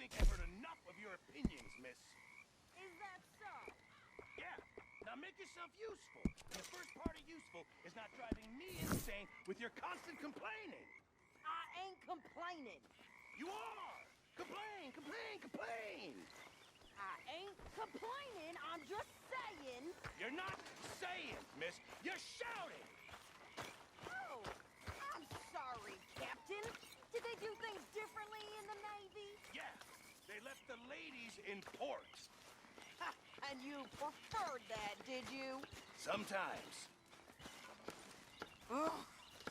think I've heard enough of your opinions, miss. Is that so? Yeah. Now make yourself useful. And the first part of useful is not driving me insane with your constant complaining. I ain't complaining. You are! Complain, complain, complain! I ain't complaining. I'm just saying. You're not saying, miss. You're shouting! Oh, I'm sorry, Captain. Did they do things differently in the Navy? Yeah. They left the ladies in port. Ha, and you preferred that, did you? Sometimes. Oh,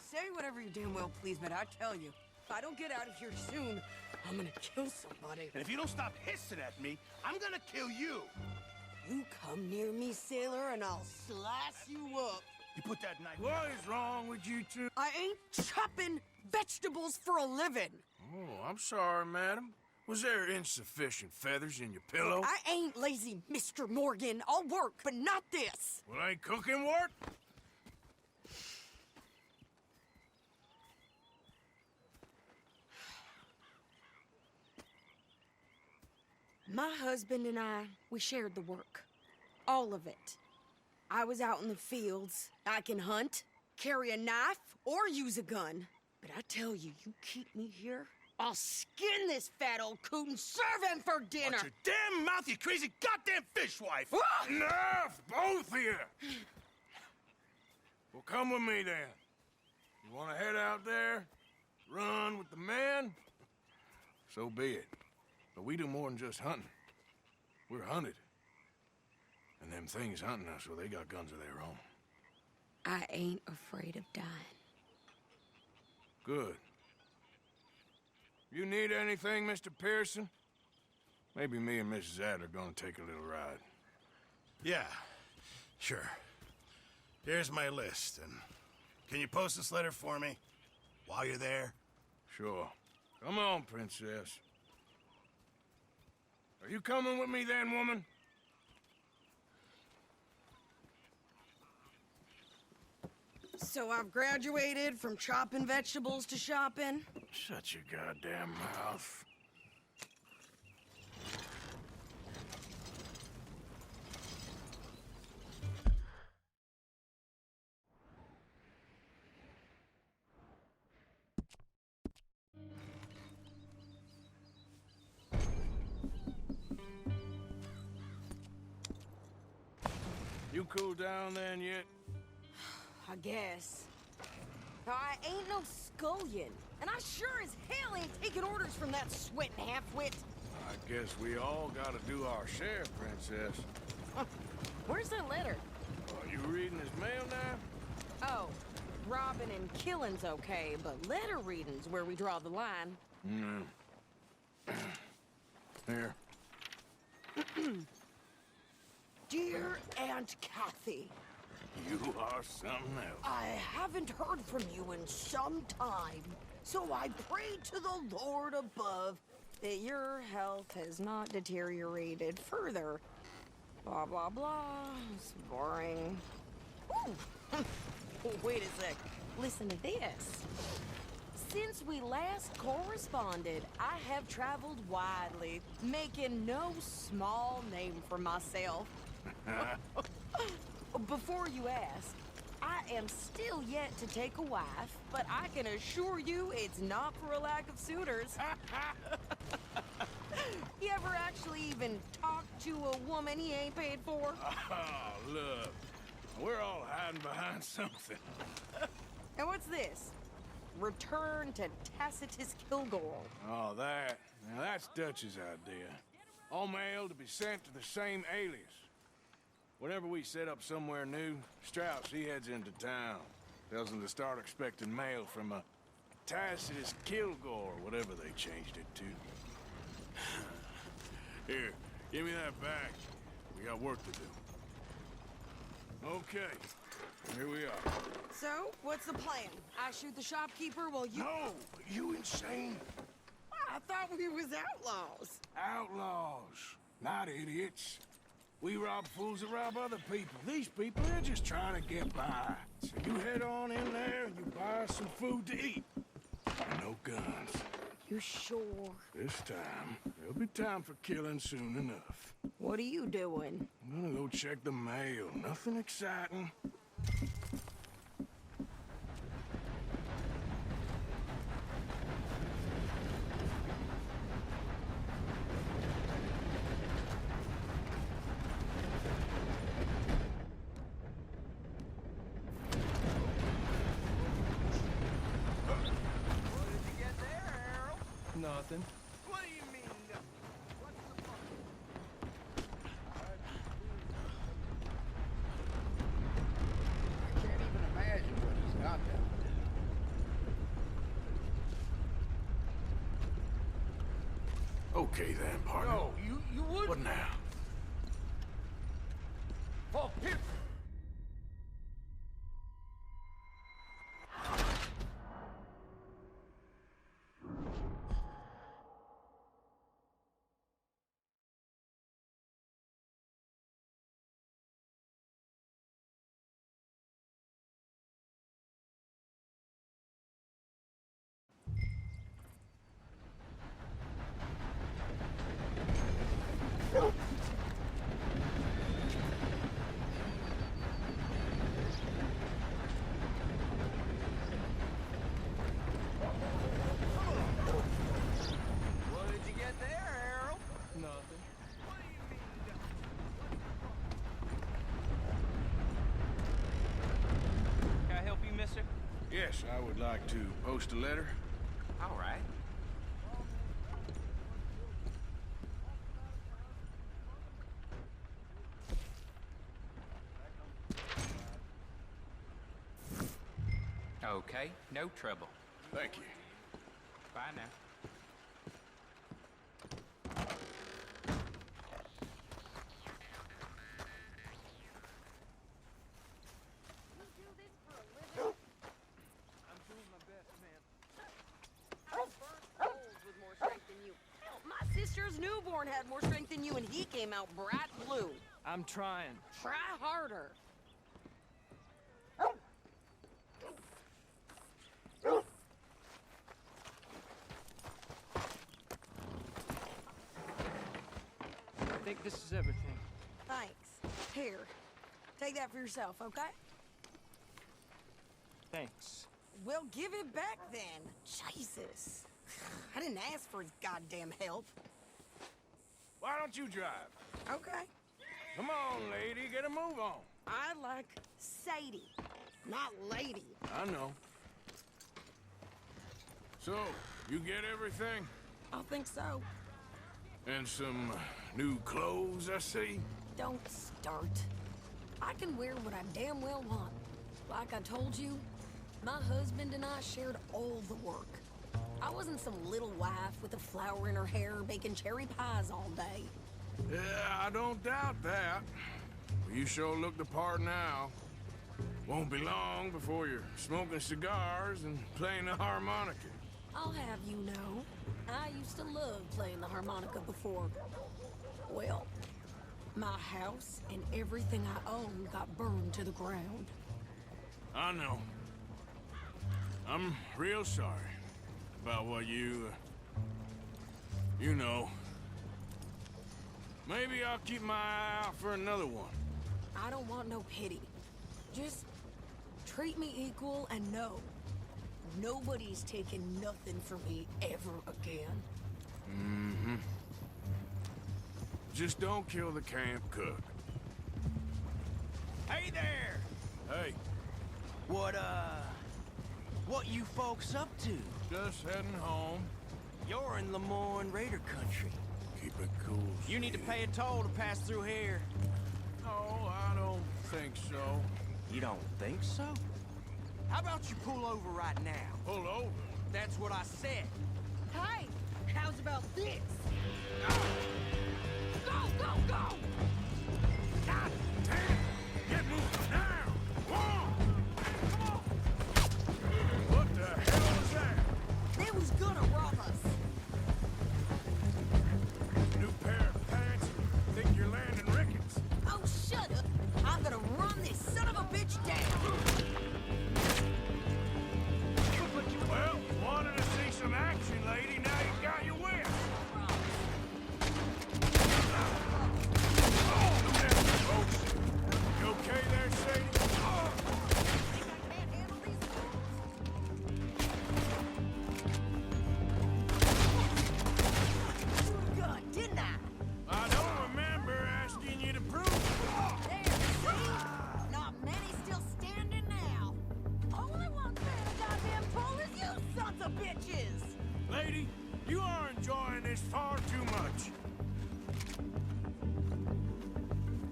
say whatever you damn well please, but I tell you, if I don't get out of here soon, I'm gonna kill somebody. And if you don't stop hissing at me, I'm gonna kill you. You come near me, sailor, and I'll slice you up. You put that knife... What is wrong with you two? I ain't chopping vegetables for a living. Oh, I'm sorry, madam. Was there insufficient feathers in your pillow? I ain't lazy, Mr. Morgan. I'll work, but not this. Well, ain't cooking work? My husband and I, we shared the work. All of it. I was out in the fields. I can hunt, carry a knife, or use a gun. But I tell you, you keep me here, I'll skin this fat old coot and serve him for dinner. Watch your damn mouth, you crazy goddamn fishwife! Ah! Enough, both of you! Well, come with me, then. You want to head out there, run with the men? So be it. But we do more than just hunting. We're hunted. And them things hunting us, well, they got guns of their own. I ain't afraid of dying. Good. You need anything, Mr. Pearson? Maybe me and Mrs. Adler are gonna take a little ride. Yeah, sure. Here's my list, and can you post this letter for me while you're there? Sure. Come on, princess. Are you coming with me then, woman? So I've graduated from chopping vegetables to shopping. Shut your goddamn mouth. You cool down then yet? I guess. Now, I ain't no scullion, and I sure as hell ain't taking orders from that sweating half-wit. I guess we all gotta do our share, princess. Where's that letter? Are you reading his mail now? Oh, robbing and killing's okay, but letter reading's where we draw the line. Here. Dear Aunt Kathy, You are something else. I haven't heard from you in some time, so I pray to the Lord above that your health has not deteriorated further. Blah, blah, blah. It's boring. Ooh. Wait a sec. Listen to this. Since we last corresponded, I have traveled widely, making no small name for myself. Before you ask, I am still yet to take a wife, but I can assure you it's not for a lack of suitors. You ever actually even talk to a woman he ain't paid for? Oh, look. We're all hiding behind something. And what's this? Return to Tacitus Kilgore. Oh, that. Now, that's Dutch's idea. All mail to be sent to the same alias. Whenever we set up somewhere new, Strauss, he heads into town. Tells them to start expecting mail from a Tacitus Kilgore, whatever they changed it to. Here, give me that back. We got work to do. Okay, here we are. So, what's the plan? I shoot the shopkeeper while you... No, you insane? I thought we was outlaws. Outlaws, not idiots. We rob fools that rob other people. These people, they're just trying to get by. So you head on in there and you buy some food to eat. And no guns. You sure? This time, there'll be time for killing soon enough. What are you doing? I'm gonna go check the mail. Nothing exciting. Nothing. What do you mean? What's the fun? I can't even imagine what he's got down Okay then, there. partner. No, you would. What now? Oh, here. What did you get there, Harold? Nothing. What do you mean? Can I help you, mister? Yes, I would like to post a letter. All right. Okay, no trouble. Thank you. Bye now. I'm doing my best, man. With more strength than you. Hell, my sister's newborn had more strength than you, and he came out bright blue. I'm trying. Try harder. I think this is everything. Thanks. Here, take that for yourself, okay? Thanks. Well, give it back then. Jesus. I didn't ask for his goddamn help. Why don't you drive? Okay. Come on, lady, get a move on. I like Sadie, not lady. I know. So, you get everything? I think so. And some new clothes, I see? Don't start. I can wear what I damn well want. Like I told you, my husband and I shared all the work. I wasn't some little wife with a flower in her hair baking cherry pies all day. Yeah, I don't doubt that. You sure look the part now. Won't be long before you're smoking cigars and playing the harmonica. I'll have you know, I used to love playing the harmonica before. Well, my house and everything I own got burned to the ground. I know. I'm real sorry about what you know. Maybe I'll keep my eye out for another one. I don't want no pity. Just treat me equal and know nobody's taking nothing from me ever again. Mm-hmm. Just don't kill the camp cook. Hey there! Hey, What you folks up to? just heading home. You're in Lemoyne Raider country. Keep it cool. You need to pay a toll to pass through here. No, I don't think so. You don't think so? How about you pull over right now? Pull over. That's what I said. Hey, how's about this? Go, go, go! God damn! Get moving now! Whoa! Come on! What the hell was that? They was gonna rob us. New pair of pants? Think you're landing Ricketts? Oh, shut up. I'm gonna run this son of a bitch down. Well, wanted to see some action, lady. Now you Lady, you are enjoying this far too much.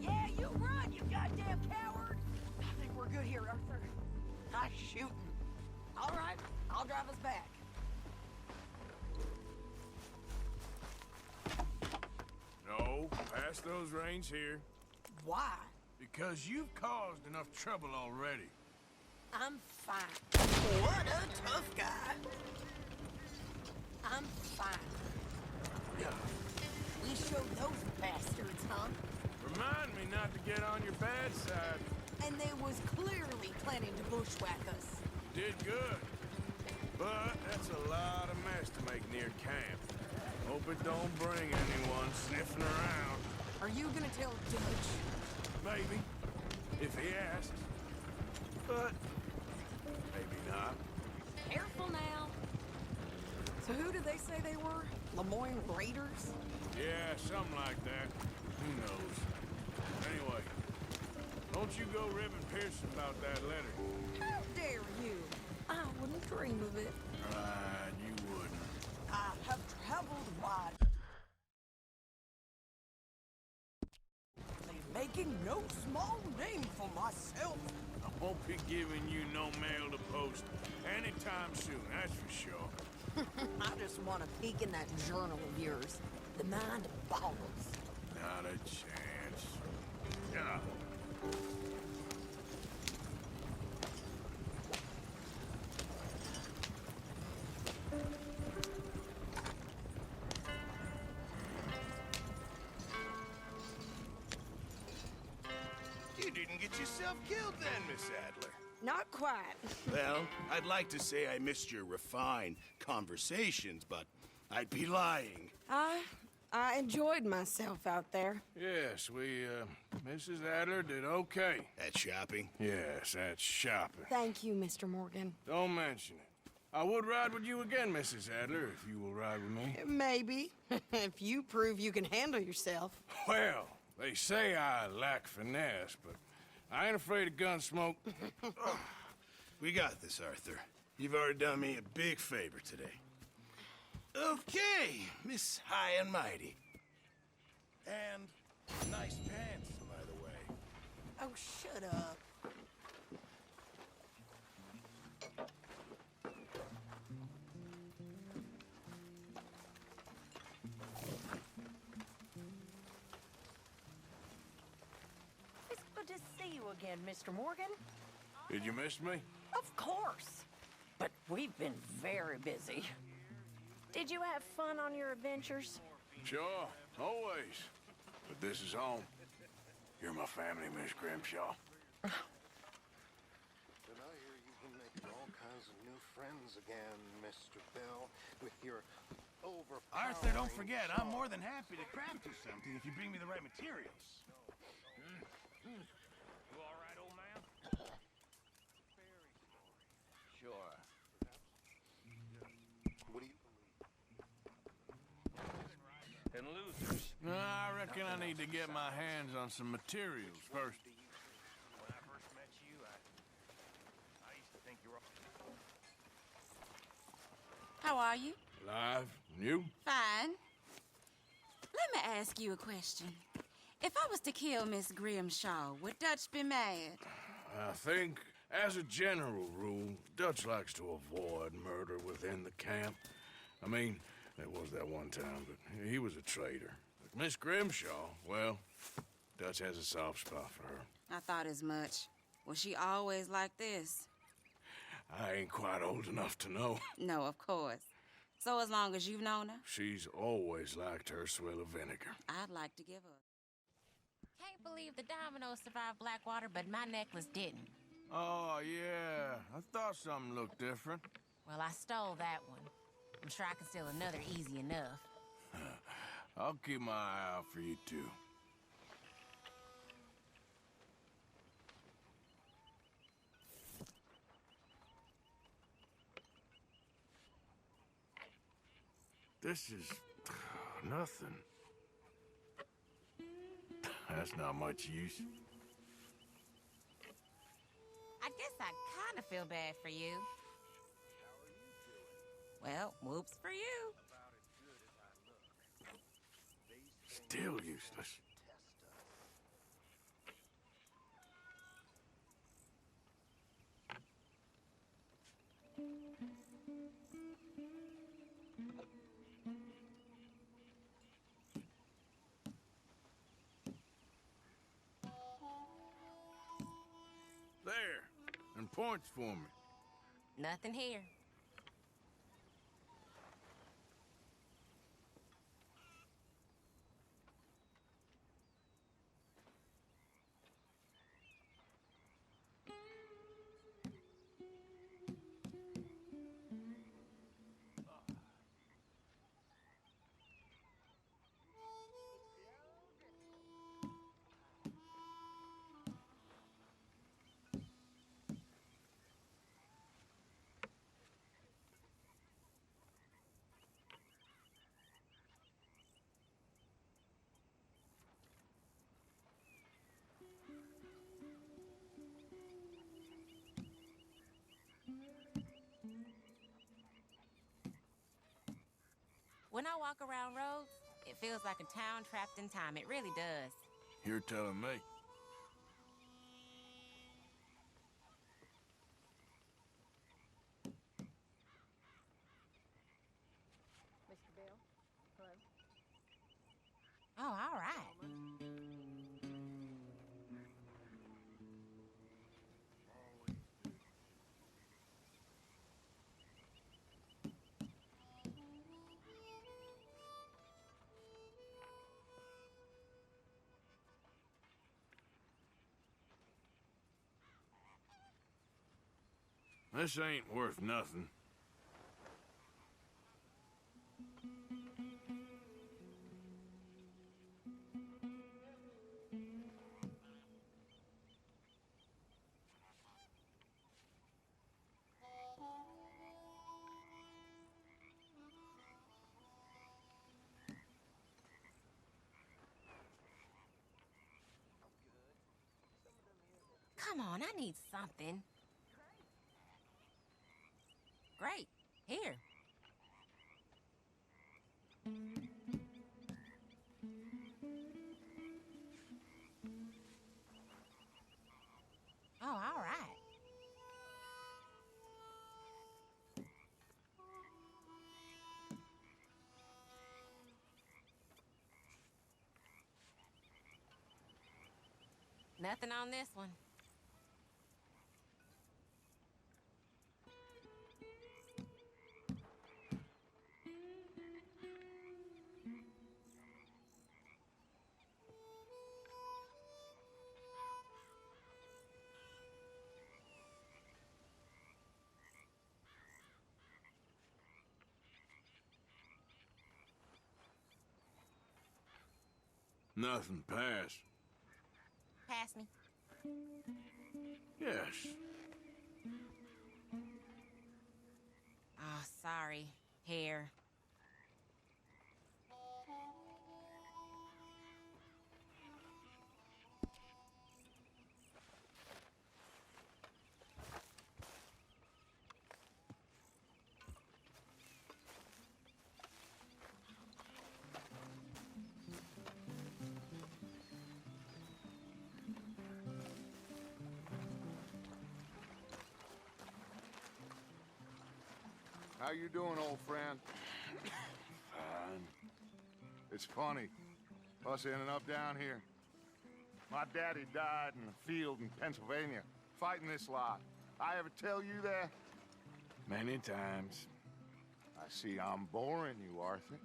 Yeah, you run, you goddamn coward! I think we're good here, Arthur. Nice shooting. All right, I'll drive us back. No, pass those reins here. Why? Because you've caused enough trouble already. I'm fine. What a tough guy. I'm fine. We showed those bastards, huh? Remind me not to get on your bad side. And they was clearly planning to bushwhack us. Did good. But that's a lot of mess to make near camp. Hope it don't bring anyone sniffing around. Are you gonna tell Dutch? Maybe. If he asks. But maybe not. Careful now. So who did they say they were? Lemoyne Raiders? Yeah, something like that. Who knows? Anyway, don't you go ribbing Pearson about that letter. How dare you? I wouldn't dream of it. Right, you wouldn't. I have traveled wide. Making no small name for myself. I won't be giving you no mail to post anytime soon, that's for sure. I just want to peek in that journal of yours. The mind boggles. Not a chance. Yeah. You didn't get yourself killed then, Miss Adler. Not quite. Well, I'd like to say I missed your refined conversations, but I'd be lying. I enjoyed myself out there. Yes, Mrs. Adler did okay. At shopping? Yes, that's shopping. Thank you, Mr. Morgan. Don't mention it. I would ride with you again, Mrs. Adler, if you will ride with me. Maybe. If you prove you can handle yourself. Well, they say I lack finesse, but I ain't afraid of gun smoke. We got this, Arthur. You've already done me a big favor today. Okay, Miss High and Mighty. And nice pants, by the way. Oh, shut up. It's good to see you again, Mr. Morgan. Did you miss me? Of course. But we've been very busy. Did you have fun on your adventures? Sure, always. But this is home. You're my family, Miss Grimshaw. Then I hear you've been making all kinds of new friends again, Mr. Bell, with your overpowering... Arthur, don't forget, I'm more than happy to craft you something if you bring me the right materials. You all right, old man? Sure. What do you... And losers. I reckon I need to get my hands on some materials first. When I first met you, I used to think you were... How are you? Live? You? Fine. Let me ask you a question. If I was to kill Miss Grimshaw, would Dutch be mad? I think, as a general rule, Dutch likes to avoid murder within the camp. I mean, there was that one time, but he was a traitor. But Miss Grimshaw, well, Dutch has a soft spot for her. I thought as much. Was she always like this? I ain't quite old enough to know. No, of course. So as long as you've known her, She's always liked her swill of vinegar. I'd like to give up. Can't believe the dominoes survived Blackwater, but my necklace didn't. Oh, yeah. I thought something looked different. Well, I stole that one. I'm sure I can steal another easy enough. I'll keep my eye out for you, too. This is nothing. That's not much use. I guess I kind of feel bad for you. Well, whoops for you. Still useless. There. And points for me. Nothing here. When I walk around roads, it feels like a town trapped in time. It really does. You're telling me. Mr. Bill? Hello? Oh, all right. This ain't worth nothing. Come on, I need something. Great. Here. Oh, all right. Nothing on this one. Nothing passed. Pass me. Yes. Oh, sorry. Here. How you doing, old friend? Fine. It's funny, us ending up down here. My daddy died in the field in Pennsylvania, fighting this lot. I ever tell you that? Many times. I see I'm boring you, Arthur.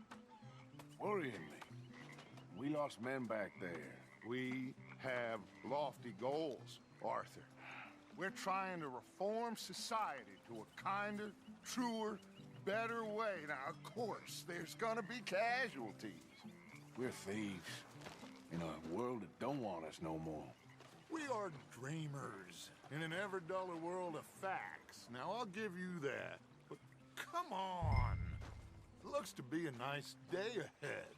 Worrying me. We lost men back there. We have lofty goals, Arthur. We're trying to reform society to a kinder, truer, better way. Now, of course, there's gonna be casualties. We're thieves. In a world that don't want us no more. We are dreamers in an ever duller world of facts. Now, I'll give you that. But come on. Looks to be a nice day ahead.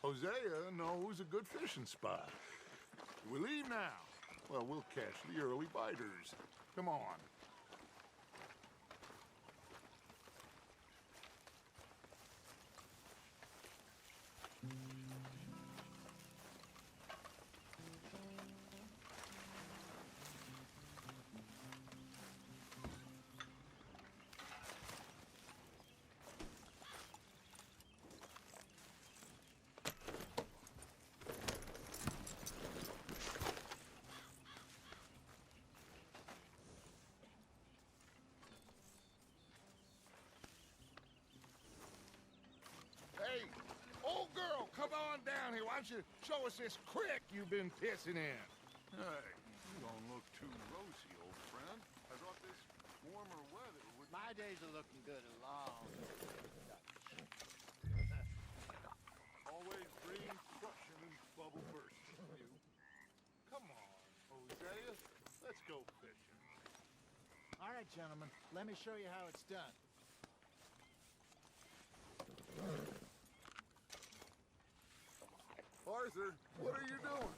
Hosea knows a good fishing spot. We leave now. Well, we'll catch the early biters. Come on. don't you show us this creek you've been pissing in? Hey, you don't look too rosy, old friend. I thought this warmer weather would... My days are looking good and long. Always dream crushing and bubble bursting, you. Come on, Hosea. Let's go fishing. All right, gentlemen. Let me show you how it's done. Arthur, what are you doing?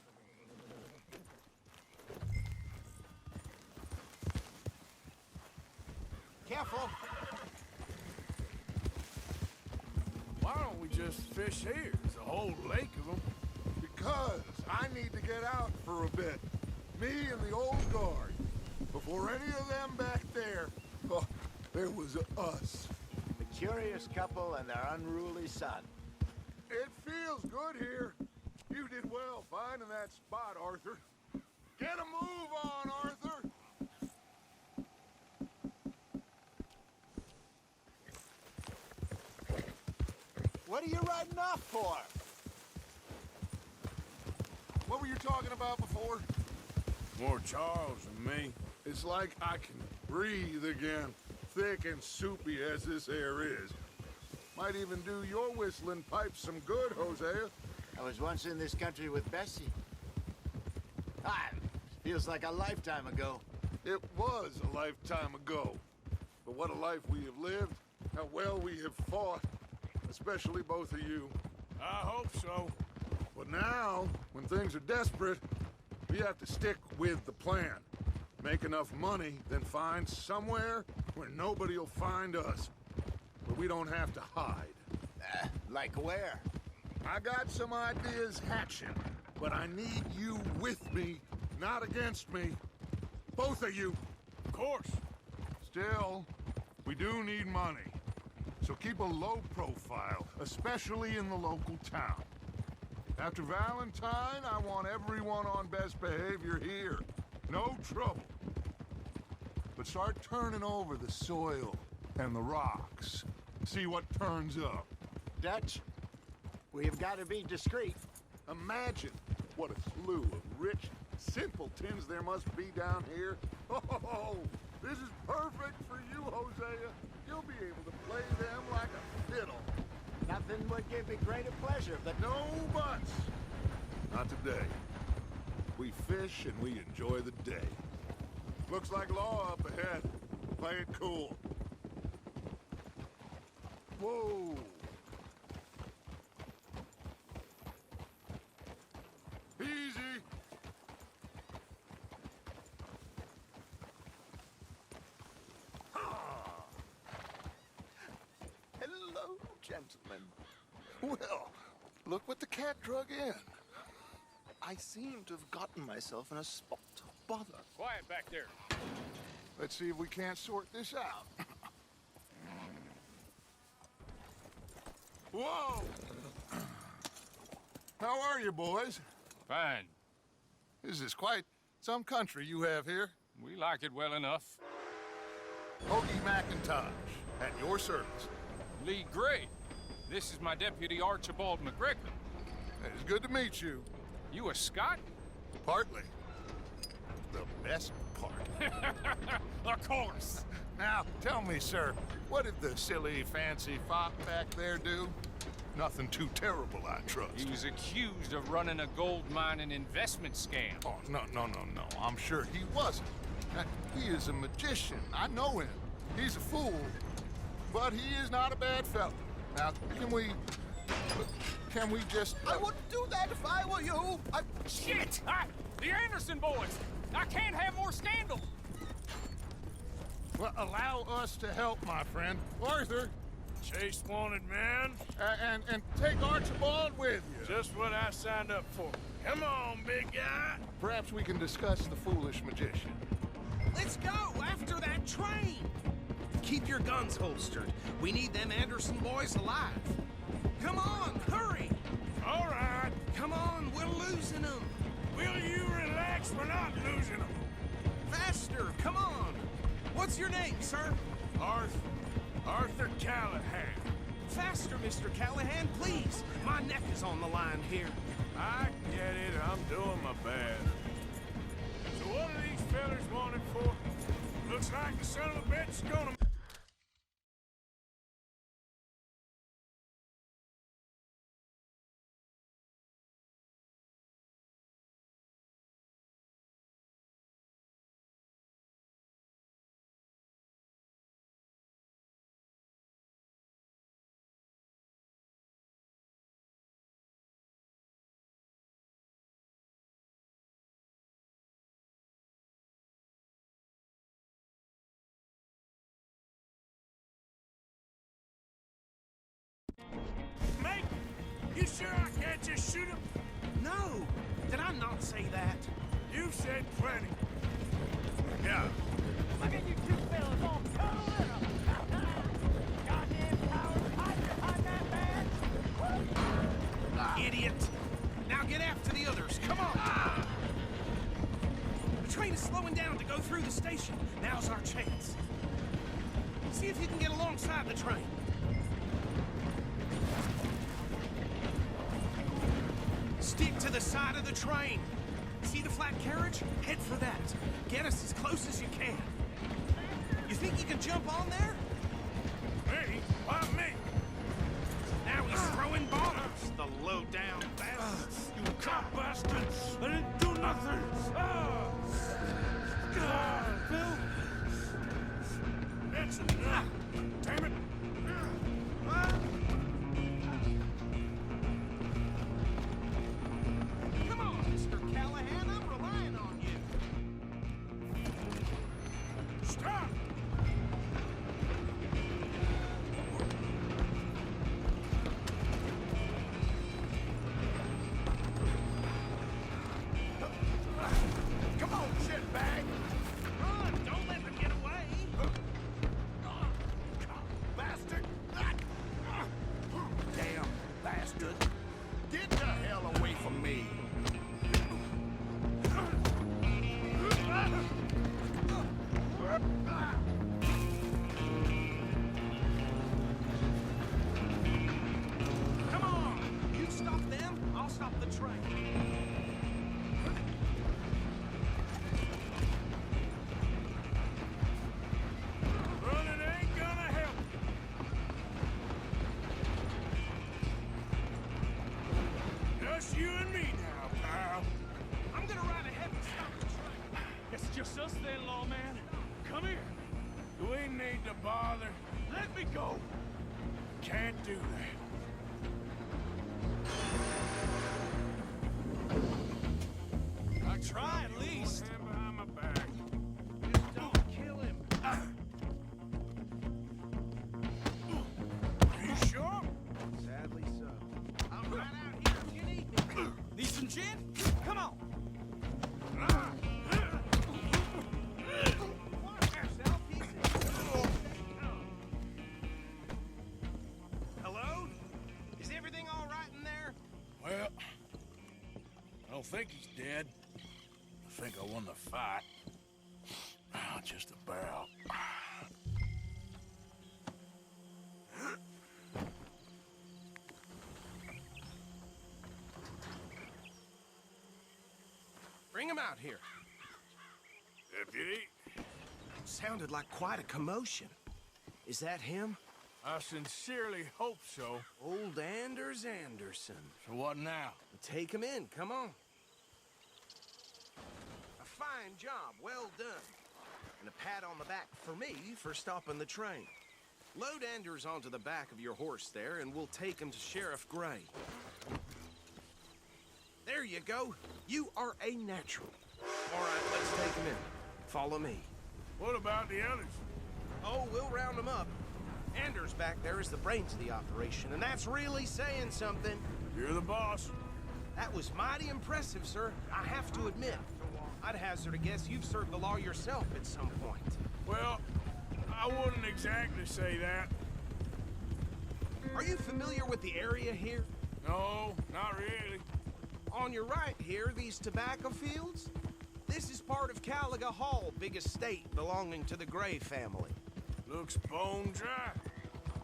Careful! Why don't we just fish here? There's a whole lake of them. Because I need to get out for a bit. Me and the old guard. Before any of them back there, oh, there was us. The curious couple and their unruly son. It feels good here. You did well finding that spot, Arthur. Get a move on, Arthur! What are you riding off for? What were you talking about before? More Charles than me. It's like I can breathe again, thick and soupy as this air is. Might even do your whistling pipes some good, Hosea. I was once in this country with Bessie. Feels like a lifetime ago. It was a lifetime ago. But what a life we have lived, how well we have fought, especially both of you. I hope so. But now, when things are desperate, we have to stick with the plan. Make enough money, then find somewhere where nobody will find us. Where we don't have to hide. Like where? I got some ideas hatching, but I need you with me, not against me. Both of you. Of course. Still, we do need money. So keep a low profile, especially in the local town. After Valentine, I want everyone on best behavior here. No trouble. But start turning over the soil and the rocks. See what turns up. Dutch, we've got to be discreet. Imagine what a slew of rich simpletons there must be down here. Oh, this is perfect for you, Hosea. You'll be able to play them like a fiddle. Nothing would give me greater pleasure, but... No buts. Not today. We fish and we enjoy the day. Looks like law up ahead. Play it cool. Whoa. Easy. Hello, gentlemen. Well, look what the cat drug in. I seem to have gotten myself in a spot of bother. Quiet back there. Let's see if we can't sort this out. Whoa! How are you, boys? Fine. This is quite some country you have here. We like it well enough. Hoagie McIntosh, at your service. Lee Gray. This is my deputy, Archibald McGregor. It's good to meet you. You a Scot? Partly. The best part. Of course. Now, tell me, sir, what did the silly, fancy fop back there do? Nothing too terrible, I trust. He was accused of running a gold mining investment scam. Oh, no. I'm sure he wasn't. He is a magician. I know him. He's a fool. But he is not a bad fellow. Now, can we just... I wouldn't do that if I were you. Shit! The Anderson boys! I can't have more scandal! Well, allow us to help, my friend. Arthur! Chase wanted man. And take Archibald with you. Just what I signed up for. Come on, big guy. Perhaps we can discuss the foolish magician. Let's go after that train. Keep your guns holstered. We need them Anderson boys alive. Come on, hurry. All right. Come on, we're losing them. Will you relax? We're not losing them. Faster, come on. What's your name, sir? Arthur Callahan. Faster, Mr. Callahan, please. My neck is on the line here. I get it. I'm doing my best. So what are these fellas wanted for? Looks like the son of a bitch is gonna... Mate, you sure I can't just shoot him? No! Did I not say that? You said plenty. Yeah. Look at you two fellas all cuddled up. Goddamn cowards hiding behind that man. Idiot! Now get after the others, come on! The train is slowing down to go through the station. Now's our chance. See if you can get alongside the train. Stick to the side of the train. See the flat carriage? Head for that. Get us as close as you can. You think you can jump on there? Me? Why me? Now he's throwing bombs, the low-down bastard. You cop bastard! I didn't do nothing! God, Phil! That's enough! Damn it! Come on, Mr. Callahan, I'm relying on you. Stop! Come on, shitbag! Run! Don't let them get away! Bastard! Damn bastard! Get the hell away from me! Come on! You stop them, I'll stop the train. Running ain't gonna help. Just you and me now, pal. I'm gonna ride ahead and stop the train. It's just us then, lawman. Come here. Do we need to bother? Let me go. Can't do that. I try at least. Hand behind my back. Just don't kill him. Are you sure? Sadly so. I'm right out here if you need me. Need some gin? Come on. Hello? Is everything all right in there? Well, I don't think he's dead. I think I won the fight. Just about. Bring him out here. Deputy, Sounded like quite a commotion. Is that him? I sincerely hope so. Old Anders Anderson. So what now? Take him in, come on. A fine job, well done. And a pat on the back for me for stopping the train. Load Anders onto the back of your horse there, and we'll take him to Sheriff Gray. There you go. You are a natural. All right, let's take him in. Follow me. What about the others? Oh, we'll round them up. Anders back there is the brains of the operation, and that's really saying something. You're the boss. That was mighty impressive, sir. I have to admit. I'd hazard a guess you've served the law yourself at some point. Well, I wouldn't exactly say that. Are you familiar with the area here? No, not really. On your right here, these tobacco fields? This is part of Caliga Hall, big estate belonging to the Gray family. Looks bone dry.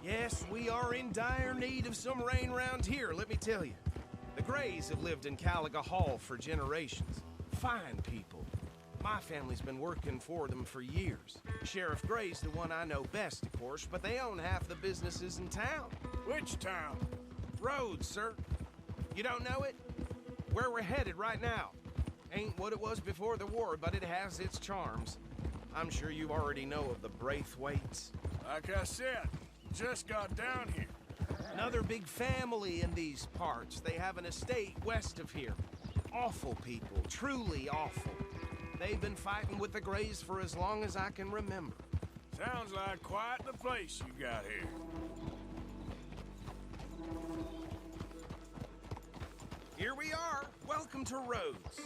Yes, we are in dire need of some rain round here, let me tell you. The Grays have lived in Caliga Hall for generations. Fine people. My family's been working for them for years. Sheriff Gray's the one I know best, of course, but they own half the businesses in town. Which town? Rhodes, sir. You don't know it? Where we're headed right now. Ain't what it was before the war, but it has its charms. I'm sure you already know of the Braithwaites. Like I said, just got down here. Another big family in these parts. They have an estate west of here. Awful people, truly awful. They've been fighting with the Grays for as long as I can remember. Sounds like quite the place you got here. Here we are. Welcome to Rhodes.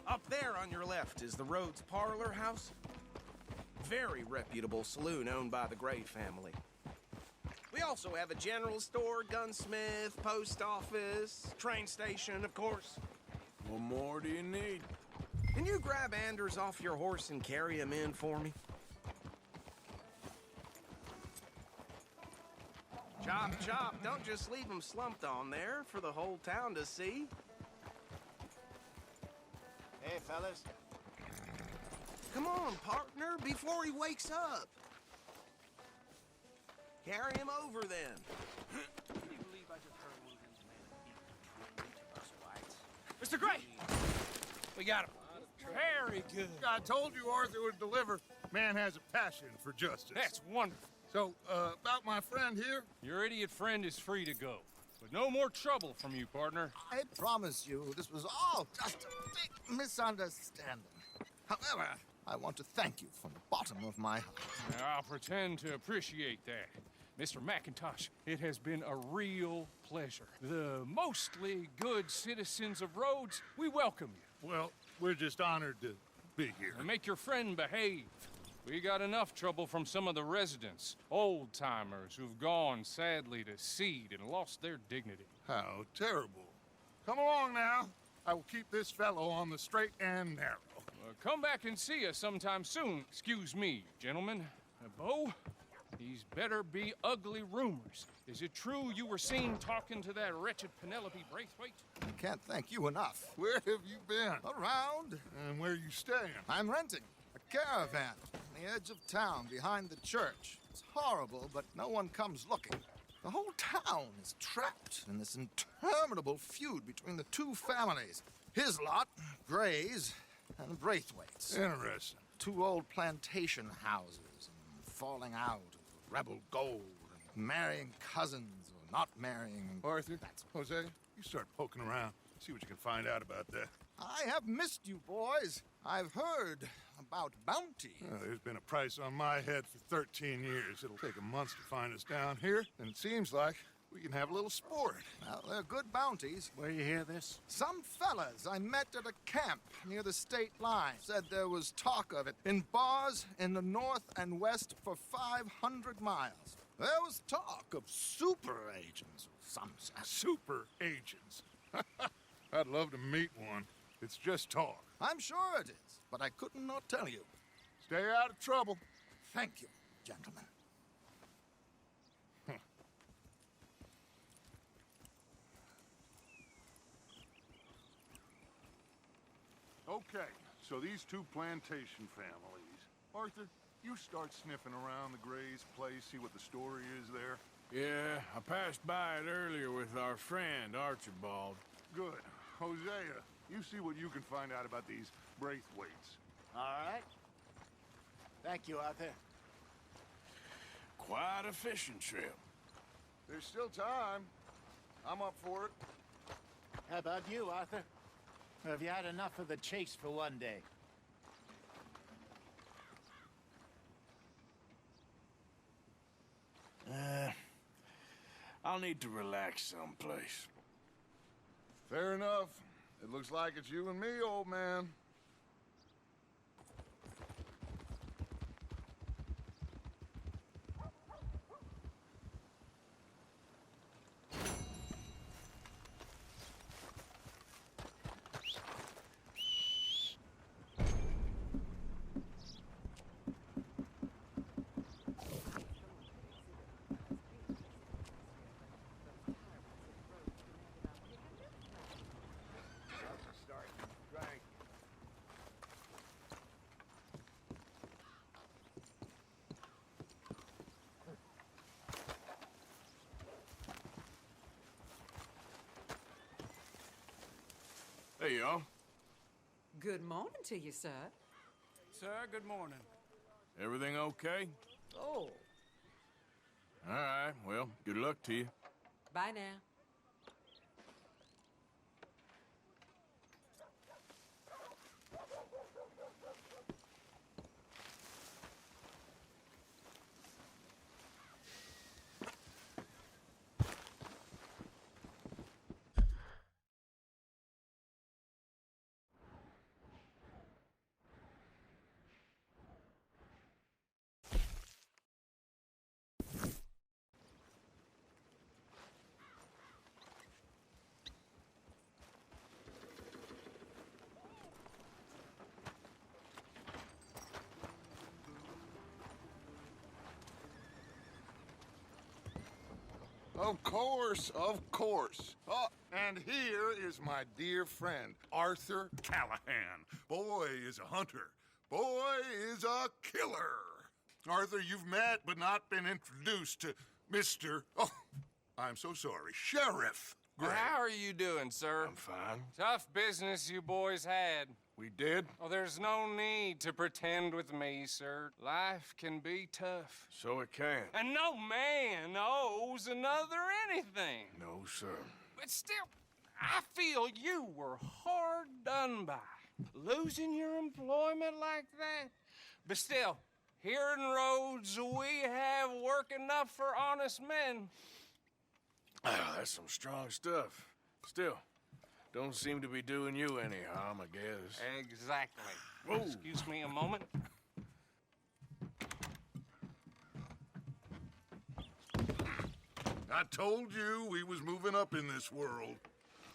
Up there on your left is the Rhodes Parlor House. Very reputable saloon owned by the Gray family. We also have a general store, gunsmith, post office, train station, of course. What more do you need? Can you grab Anders off your horse and carry him in for me? Chop, chop. Don't just leave him slumped on there for the whole town to see. Hey, fellas. Come on, partner, before he wakes up. Carry him over, then. Mr. Gray! We got him. Very good. I told you Arthur would deliver. Man has a passion for justice. That's wonderful. So, about my friend here? Your idiot friend is free to go. But no more trouble from you, partner. I promise you, this was all just a big misunderstanding. However, I want to thank you from the bottom of my heart. I'll pretend to appreciate that. Mr. McIntosh, it has been a real pleasure. The mostly good citizens of Rhodes, we welcome you. Well, we're just honored to be here. And make your friend behave. We got enough trouble from some of the residents, old-timers who've gone, sadly, to seed and lost their dignity. How terrible. Come along now. I will keep this fellow on the straight and narrow. Come back and see us sometime soon. Excuse me, gentlemen. Bo, these better be ugly rumors. Is it true you were seen talking to that wretched Penelope Braithwaite? I can't thank you enough. Where have you been? Around. And where are you staying? I'm renting a caravan on the edge of town behind the church. It's horrible, but no one comes looking. The whole town is trapped in this interminable feud between the two families. His lot, Gray's, and the Braithwaites. Interesting. Two old plantation houses, and falling out of rebel gold, and marrying cousins or not marrying. Arthur, Jose, you start poking around. See what you can find out about that. I have missed you, boys. I've heard about bounty. There's been a price on my head for 13 years. It'll take a month to find us down here, and it seems like we can have a little sport. Well, they're good bounties. Where you hear this? Some fellas I met at a camp near the state line said there was talk of it in bars in the north and west for 500 miles. There was talk of super agents of some sort. Super agents. I'd love to meet one. It's just talk. I'm sure it is, but I could not tell you. Stay out of trouble. Thank you, gentlemen. Okay, so these two plantation families. Arthur, you start sniffing around the Gray's place, see what the story is there. Yeah, I passed by it earlier with our friend, Archibald. Good. Hosea, you see what you can find out about these Braithwaites. All right. Thank you, Arthur. Quite a fishing trip. There's still time. I'm up for it. How about you, Arthur? Or have you had enough of the chase for one day? I'll need to relax someplace. Fair enough. It looks like it's you and me, old man. Hey, y'all. Good morning to you, sir. Sir, good morning. Everything okay? Oh. All right, well, good luck to you. Bye now. Of course, of course. Oh, and here is my dear friend, Arthur Callahan. Boy is a hunter. Boy is a killer. Arthur, you've met but not been introduced to Mr. Oh, I'm so sorry, Sheriff Gray. How are you doing, sir? I'm fine. Tough business you boys had. We did? Oh, there's no need to pretend with me, sir. Life can be tough. So it can. And no man owes another anything. No, sir. But still, I feel you were hard done by. Losing your employment like that. But still, here in Rhodes, we have work enough for honest men. Ah, that's some strong stuff. Still, don't seem to be doing you any harm, I guess. Exactly. Whoa. Excuse me a moment. I told you we was moving up in this world.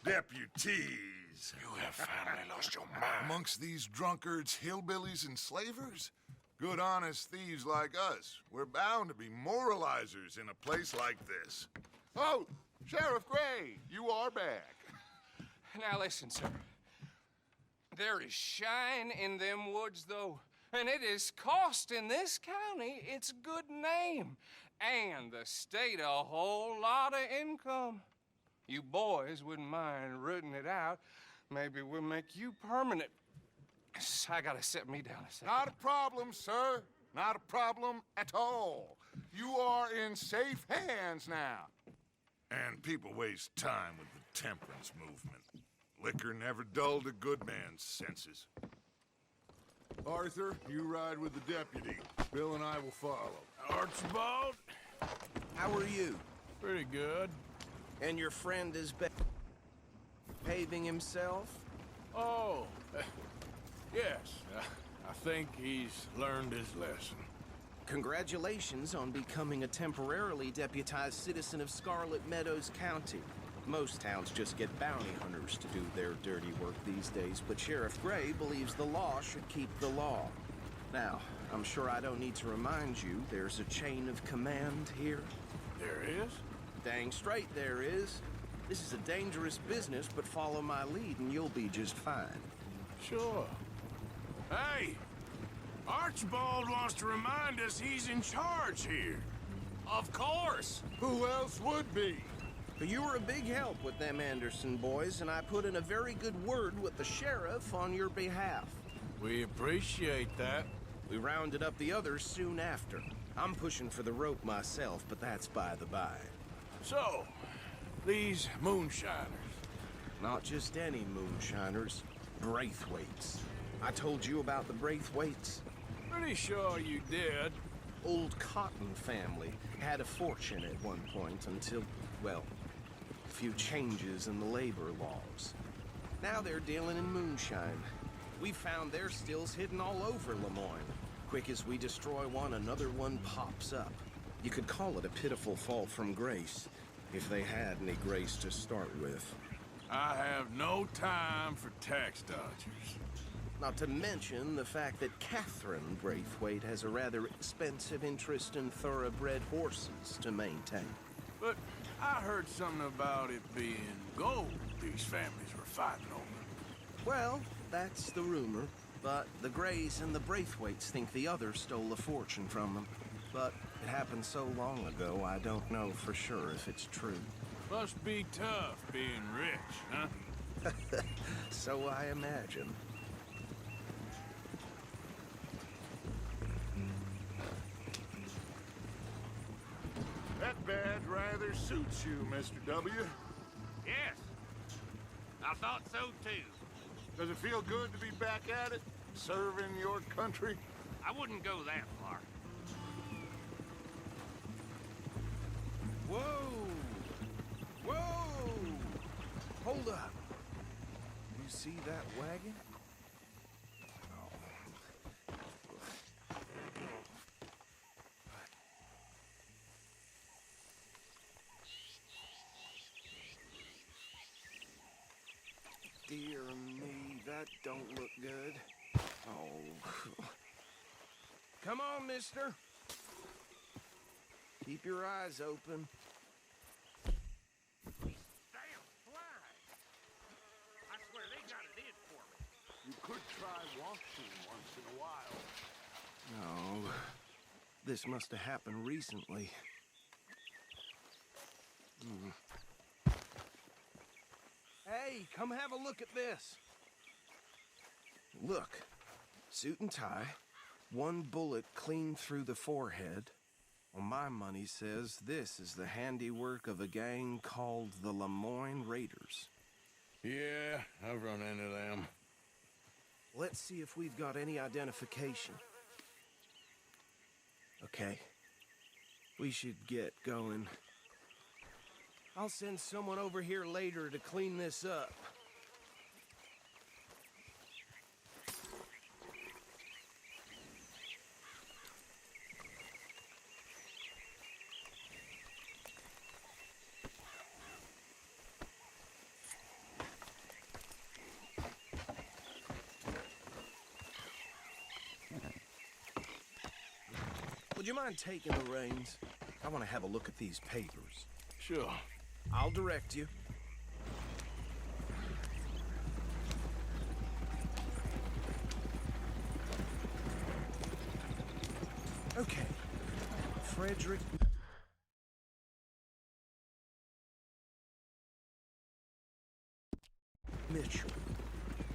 Deputies. You have finally lost your mind. Amongst these drunkards, hillbillies, and slavers? Good, honest thieves like us. We're bound to be moralizers in a place like this. Oh, Sheriff Gray, you are back. Now listen, sir. There is shine in them woods, though, and it is costing this county its good name and the state a whole lot of income. You boys wouldn't mind rooting it out. Maybe we'll make you permanent. I gotta sit me down a second. Not a problem, sir. Not a problem at all. You are in safe hands now. And people waste time with the temperance movement. Liquor never dulled a good man's senses. Arthur, you ride with the deputy. Bill and I will follow. Archibald? How are you? Pretty good. And your friend is behaving himself? Oh, yes. I think he's learned his lesson. Congratulations on becoming a temporarily deputized citizen of Scarlet Meadows County. Most towns just get bounty hunters to do their dirty work these days, but Sheriff Gray believes the law should keep the law. Now, I'm sure I don't need to remind you there's a chain of command here. There is? Dang straight there is. This is a dangerous business, but follow my lead and you'll be just fine. Sure. Hey! Archibald wants to remind us he's in charge here. Of course. Who else would be? But you were a big help with them Anderson boys, and I put in a very good word with the sheriff on your behalf. We appreciate that. We rounded up the others soon after. I'm pushing for the rope myself, but that's by the by. So, these moonshiners. Not just any moonshiners. Braithwaites. I told you about the Braithwaites? Pretty sure you did. Old Cotton family had a fortune at one point until, well, a few changes in the labor laws. Now they're dealing in moonshine. We found their stills hidden all over Lemoyne. Quick as we destroy one, another one pops up. You could call it a pitiful fall from grace, if they had any grace to start with. I have no time for tax dodgers. Not to mention the fact that Catherine Braithwaite has a rather expensive interest in thoroughbred horses to maintain. But I heard something about it being gold these families were fighting over. Well, that's the rumor. But the Grays and the Braithwaites think the other stole a fortune from them. But it happened so long ago, I don't know for sure if it's true. Must be tough being rich, huh? So I imagine. That badge rather suits you, Mr. W. Yes. I thought so too. Does it feel good to be back at it? Serving your country? I wouldn't go that far. Whoa! Whoa! Hold up. You see that wagon? Dear me, that don't look good. Oh. Come on, mister. Keep your eyes open. Damn flies. I swear they got it in for me. You could try washing once in a while. No. This must have happened recently. Hey, come have a look at this. Look. Suit and tie. One bullet clean through the forehead. Well, my money says this is the handiwork of a gang called the Lemoyne Raiders. Yeah, I've run into them. Let's see if we've got any identification. Okay. We should get going. I'll send someone over here later to clean this up. Would you mind taking the reins? I want to have a look at these papers. Sure. I'll direct you. Okay. Frederick Mitchell,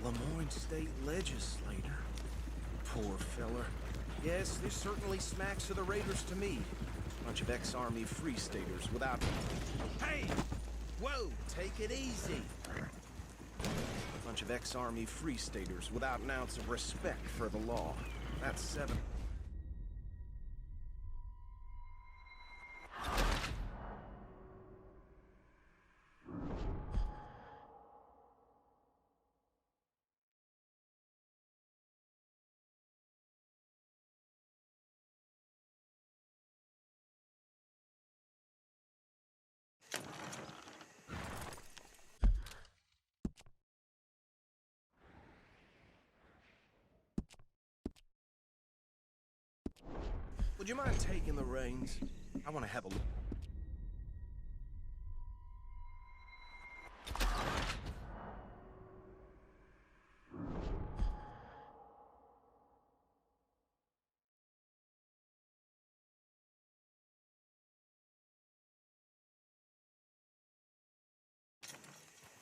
Lemoyne State Legislator. Poor feller. Yes, this certainly smacks of the Raiders to me. Bunch of ex-Army Free Staters without... Hey! Whoa, take it easy. Bunch of ex-Army Free Staters without an ounce of respect for the law. That's 7... Would you mind taking the reins? I want to have a look.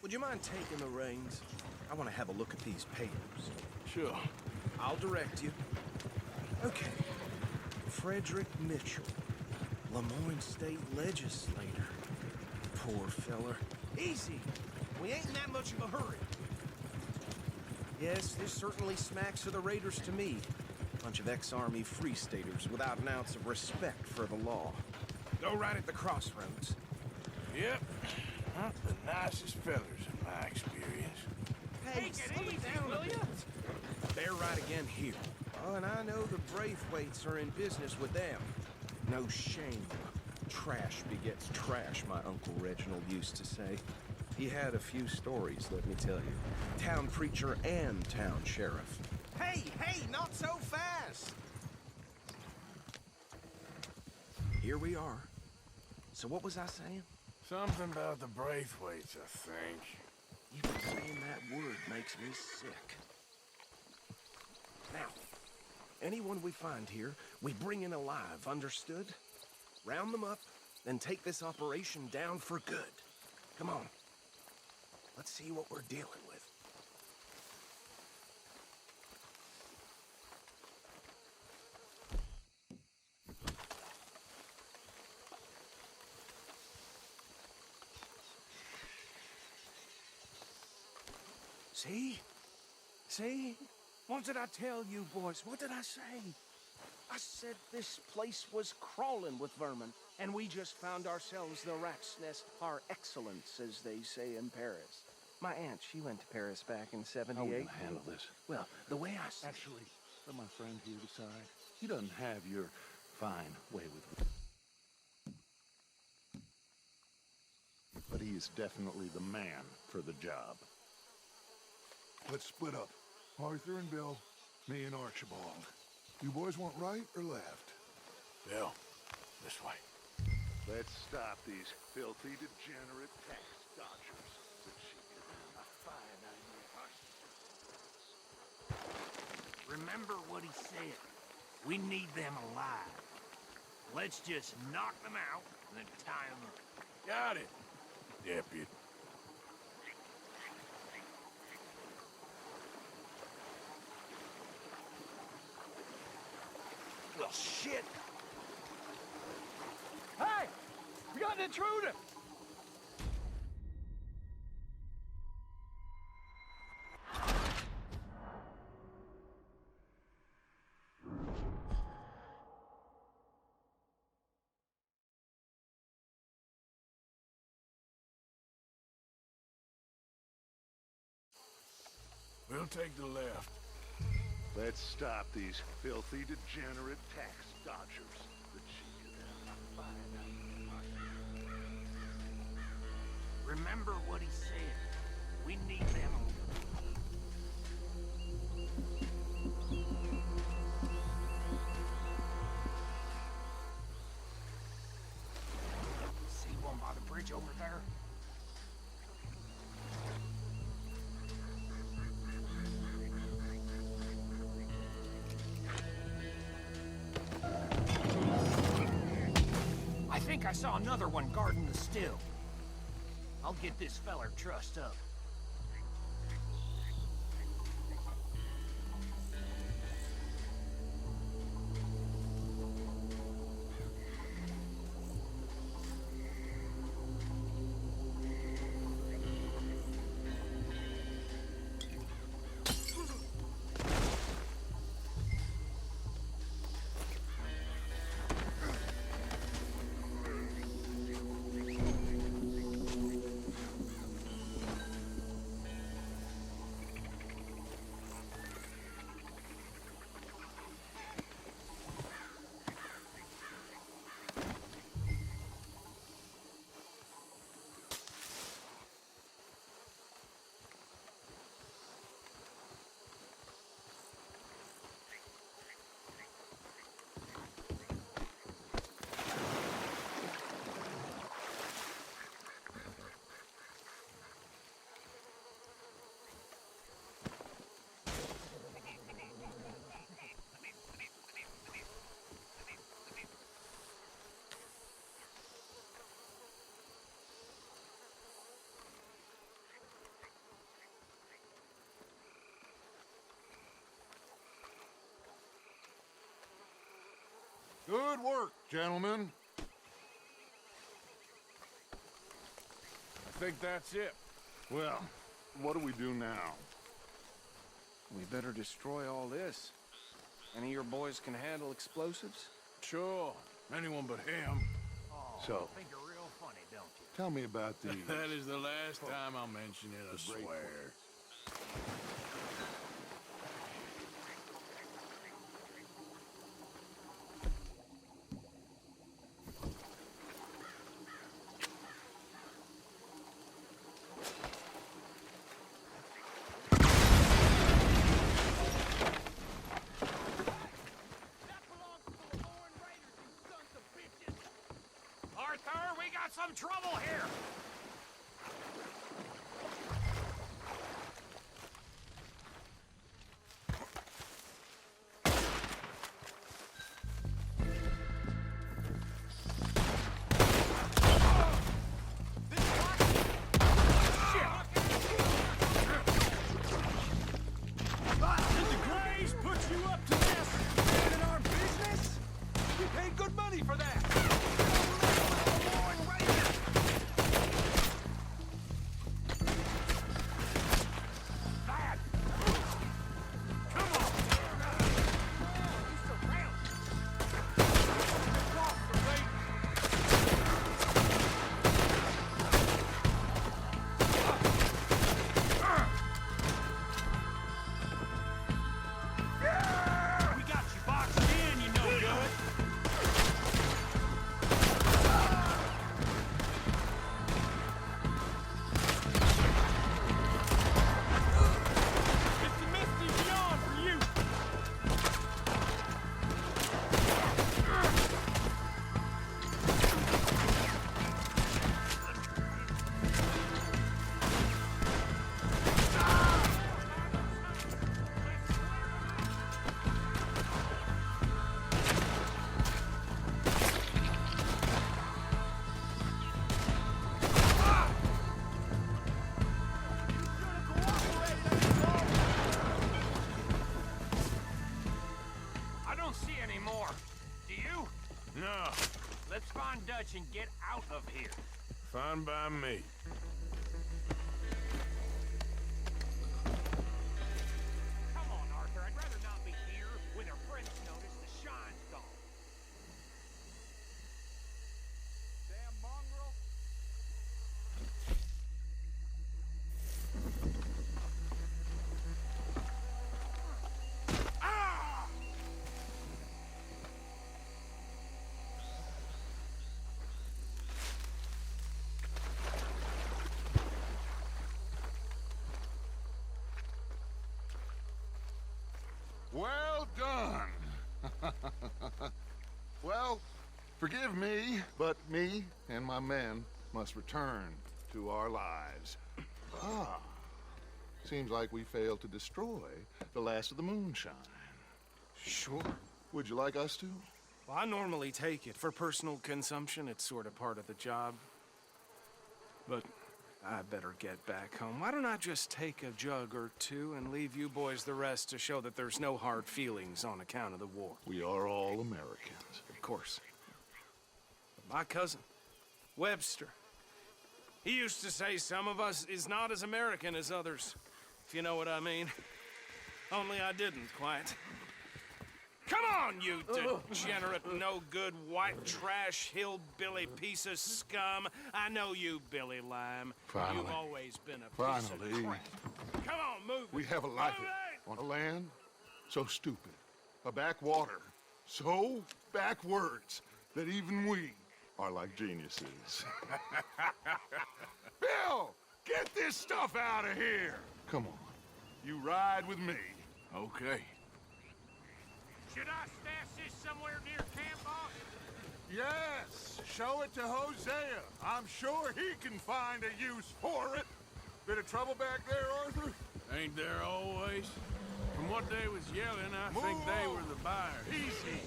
Would you mind taking the reins? I want to have a look at these papers. Sure. I'll direct you. Okay. Frederick Mitchell, Lemoyne State Legislator. Poor feller. Easy. We ain't in that much of a hurry. Yes, this certainly smacks of the Raiders to me. Bunch of ex-Army Free Staters without an ounce of respect for the law. Go right at the crossroads. Yep. Not the nicest fellas in my experience. Hey, slow it down a bit. They're right again here. Oh, and I know the Braithwaites are in business with them. No shame. Trash begets trash, my Uncle Reginald used to say. He had a few stories, let me tell you. Town preacher and town sheriff. Hey, not so fast! Here we are. So what was I saying? Something about the Braithwaites, I think. Even saying that word makes me sick. Now, anyone we find here, we bring in alive, understood? Round them up, then take this operation down for good. Come on. Let's see what we're dealing with. See? See? What did I tell you, boys? What did I say? I said this place was crawling with vermin, and we just found ourselves the rat's nest par excellence, as they say in Paris. My aunt, she went to Paris back in '78. How are we gonna handle this? Well, the way I see Actually, let my friend here decide. He doesn't have your fine way with me. But he is definitely the man for the job. Let's split up. Arthur and Bill, me and Archibald. You boys want right or left? Bill, this way. Let's stop these filthy, degenerate tax dodgers. A fine idea. Remember what he said. We need them alive. Let's just knock them out and then tie them up. Got it, Deputy. Well, shit! Hey! We got an intruder! We'll take the left. Let's stop these filthy, degenerate tax dodgers. The cheek of them. A fine idea. Remember what he said. We need them alive. See one by the bridge over there? I think I saw another one guarding the still. I'll get this feller trussed up. Good work, gentlemen. I think that's it. Well, what do we do now? We better destroy all this. Any of your boys can handle explosives? Sure. Anyone but him. So, I think you're real funny, don't you? tell me about these. That is the last time I'll mention it, I swear. Arthur, we got some trouble here! of here. Fine by me. Come on, Arthur. I'd rather not be here when our friends notice the shine's gone. Damn mongrel. Well done. Well, forgive me, but me and my men must return to our lives. Ah, seems like we failed to destroy the last of the moonshine. Sure. Would you like us to? Well, I normally take it for personal consumption. It's sort of part of the job. But I better get back home. Why don't I just take a jug or two and leave you boys the rest to show that there's no hard feelings on account of the war? We are all Americans. Of course. But my cousin, Webster, he used to say some of us is not as American as others, if you know what I mean. Only I didn't quite. Come on, you degenerate, no-good, white trash, hillbilly piece of scum. I know you, Billy Lime. Finally. You've always been a piece of Finally. crap. Come on, move it. We have a life Move it! on a land so stupid, a backwater so backwards that even we are like geniuses. Bill, get this stuff out of here. Come on, you ride with me. Okay. Should I stash this somewhere near camp, boss? Yes, show it to Hosea. I'm sure he can find a use for it. Bit of trouble back there, Arthur? Ain't there always? From what they was yelling, I Move think they on. were the buyers. Easy.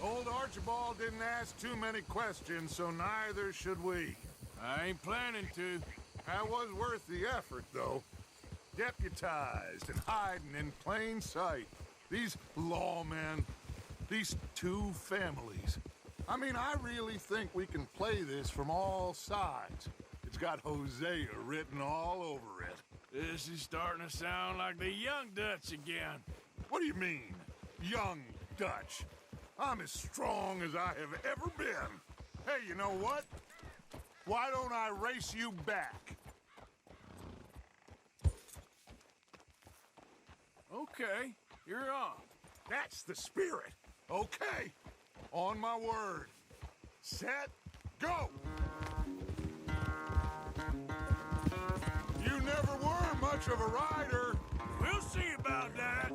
Old Archibald didn't ask too many questions, so neither should we. I ain't planning to. That was worth the effort, though. Deputized and hiding in plain sight. These lawmen, these two families. I mean, I really think we can play this from all sides. It's got Hosea written all over it. This is starting to sound like the young Dutch again. What do you mean, young Dutch? I'm as strong as I have ever been. Hey, you know what? Why don't I race you back? Okay, you're on. That's the spirit. Okay. On my word. Set, go! You never were much of a rider. We'll see about that.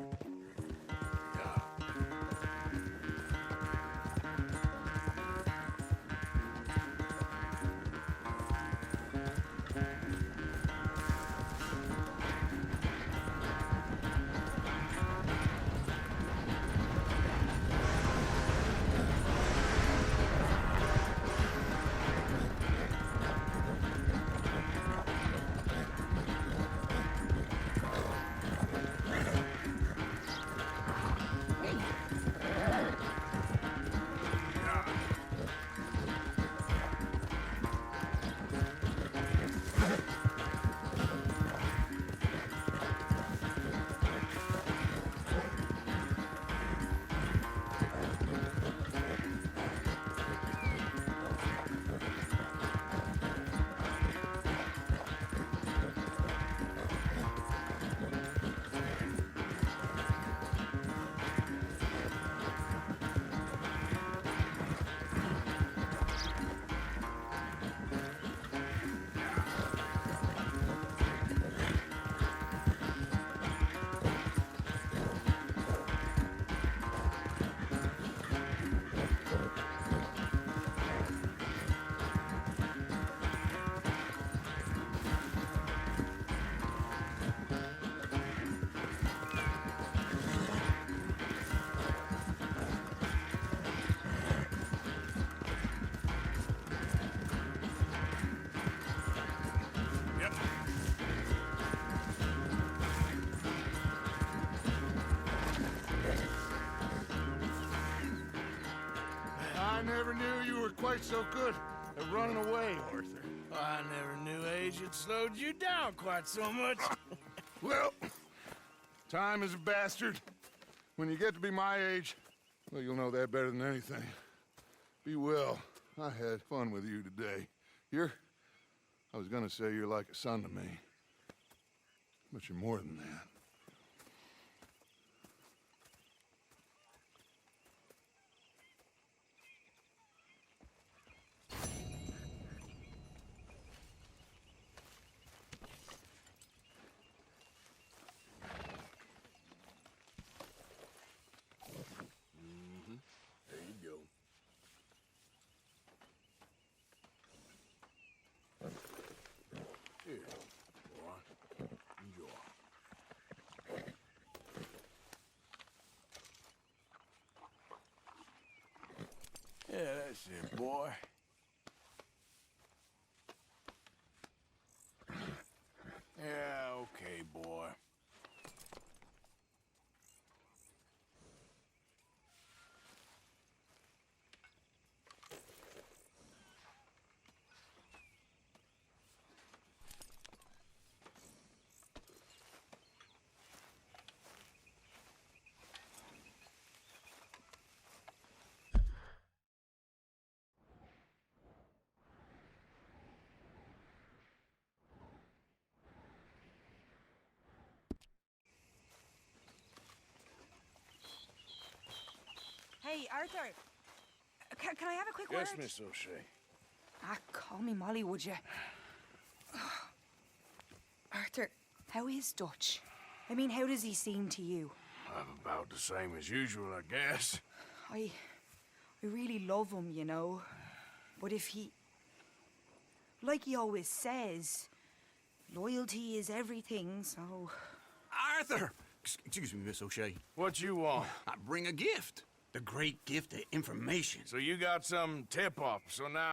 quite so good at running away, Arthur. I never knew age had slowed you down quite so much. Well, time is a bastard. When you get to be my age, well, you'll know that better than anything. Be well. I had fun with you today. I was gonna say you're like a son to me. But you're more than that. There you go. Here, boy. Enjoy. Yeah, that's it, boy. Yeah, okay, boy. Hey, Arthur. Can I have a quick Yes, word? Miss O'Shea. Call me Molly, would you? Arthur, how is Dutch? I mean, how does he seem to you? I'm about the same as usual, I guess. I really love him, you know. But if he... Like he always says, loyalty is everything, so... Arthur! Excuse me, Miss O'Shea. What you want? I bring a gift. The great gift of information. So you got some tip-off, so now...